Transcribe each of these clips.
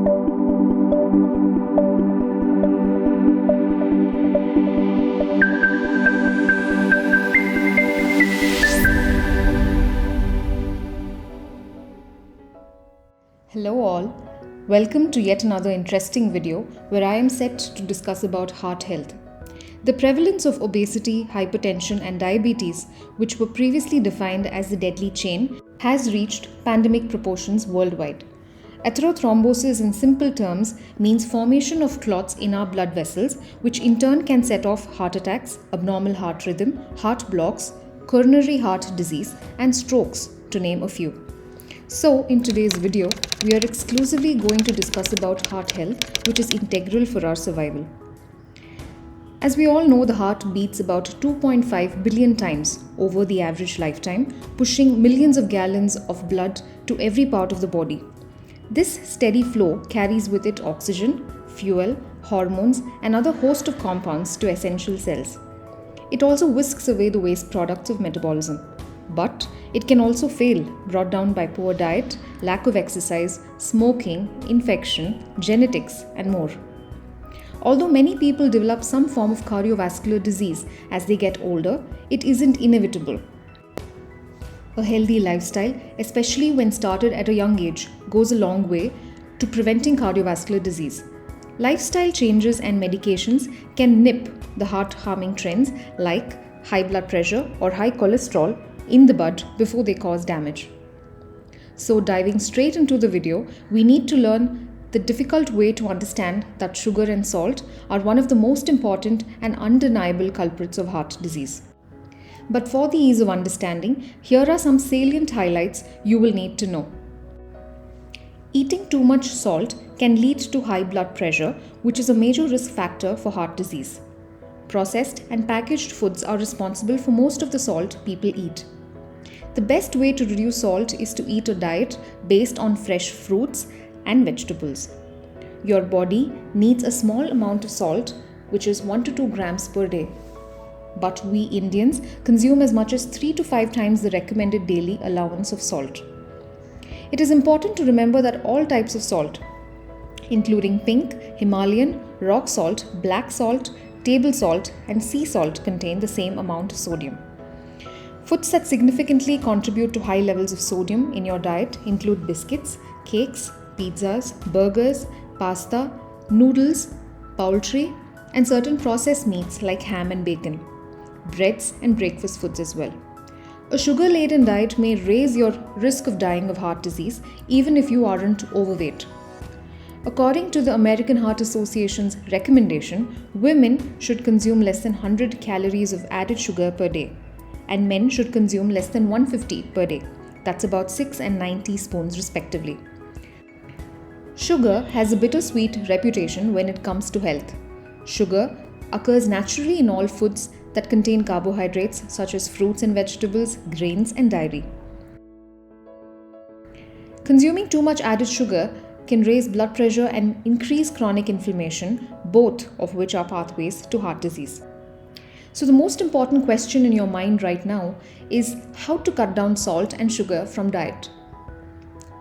Hello all, welcome to yet another interesting video where I am set to discuss about heart health. The prevalence of obesity, hypertension and diabetes, which were previously defined as the deadly chain, has reached pandemic proportions worldwide. Atherothrombosis in simple terms means formation of clots in our blood vessels, which in turn can set off heart attacks, abnormal heart rhythm, heart blocks, coronary heart disease and strokes, to name a few. So, in today's video, we are exclusively going to discuss about heart health, which is integral for our survival. As we all know, the heart beats about 2.5 billion times over the average lifetime, pushing millions of gallons of blood to every part of the body. This steady flow carries with it oxygen, fuel, hormones, and other host of compounds to essential cells. It also whisks away the waste products of metabolism. But it can also fail, brought down by poor diet, lack of exercise, smoking, infection, genetics, and more. Although many people develop some form of cardiovascular disease as they get older, it isn't inevitable. A healthy lifestyle, especially when started at a young age, goes a long way to preventing cardiovascular disease. Lifestyle changes and medications can nip the heart-harming trends like high blood pressure or high cholesterol in the bud before they cause damage. So diving straight into the video, we need to learn the difficult way to understand that sugar and salt are one of the most important and undeniable culprits of heart disease. But for the ease of understanding, here are some salient highlights you will need to know. Eating too much salt can lead to high blood pressure, which is a major risk factor for heart disease. Processed and packaged foods are responsible for most of the salt people eat. The best way to reduce salt is to eat a diet based on fresh fruits and vegetables. Your body needs a small amount of salt, which is 1 to 2 grams per day. But we Indians consume as much as 3 to 5 times the recommended daily allowance of salt. It is important to remember that all types of salt, including pink, Himalayan, rock salt, black salt, table salt, and sea salt, contain the same amount of sodium. Foods that significantly contribute to high levels of sodium in your diet include biscuits, cakes, pizzas, burgers, pasta, noodles, poultry, and certain processed meats like ham and bacon, breads, and breakfast foods as well. A sugar-laden diet may raise your risk of dying of heart disease even if you aren't overweight. According to the American Heart Association's recommendation, women should consume less than 100 calories of added sugar per day, and men should consume less than 150 per day. That's about 6 and 9 teaspoons respectively. Sugar has a bittersweet reputation when it comes to health. Sugar occurs naturally in all foods that contain carbohydrates such as fruits and vegetables, grains, and dairy. Consuming too much added sugar can raise blood pressure and increase chronic inflammation, both of which are pathways to heart disease. So the most important question in your mind right now is how to cut down salt and sugar from diet.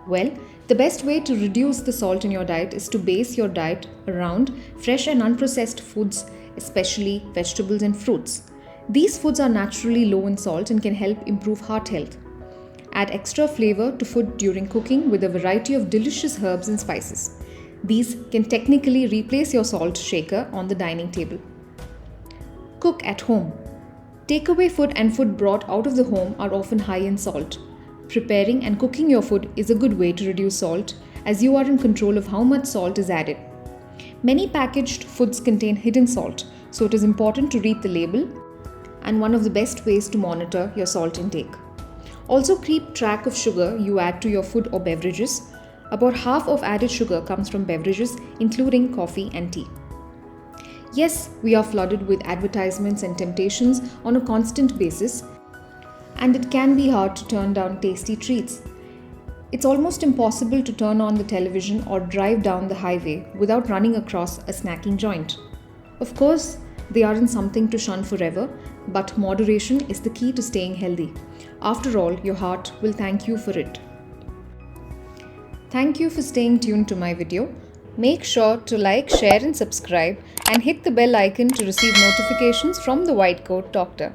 Well, the best way to reduce the salt in your diet is to base your diet around fresh and unprocessed foods, especially vegetables and fruits. These foods are naturally low in salt and can help improve heart health. Add extra flavor to food during cooking with a variety of delicious herbs and spices. These can technically replace your salt shaker on the dining table. Cook at home. Takeaway food and food brought out of the home are often high in salt. Preparing and cooking your food is a good way to reduce salt, as you are in control of how much salt is added. Many packaged foods contain hidden salt, so it is important to read the label, and one of the best ways to monitor your salt intake. Also keep track of sugar you add to your food or beverages. About half of added sugar comes from beverages, including coffee and tea. Yes, we are flooded with advertisements and temptations on a constant basis, and it can be hard to turn down tasty treats. It's almost impossible to turn on the television or drive down the highway without running across a snacking joint. Of course, they aren't something to shun forever, but moderation is the key to staying healthy. After all, your heart will thank you for it. Thank you for staying tuned to my video. Make sure to like, share, and subscribe, and hit the bell icon to receive notifications from the White Coat Doctor.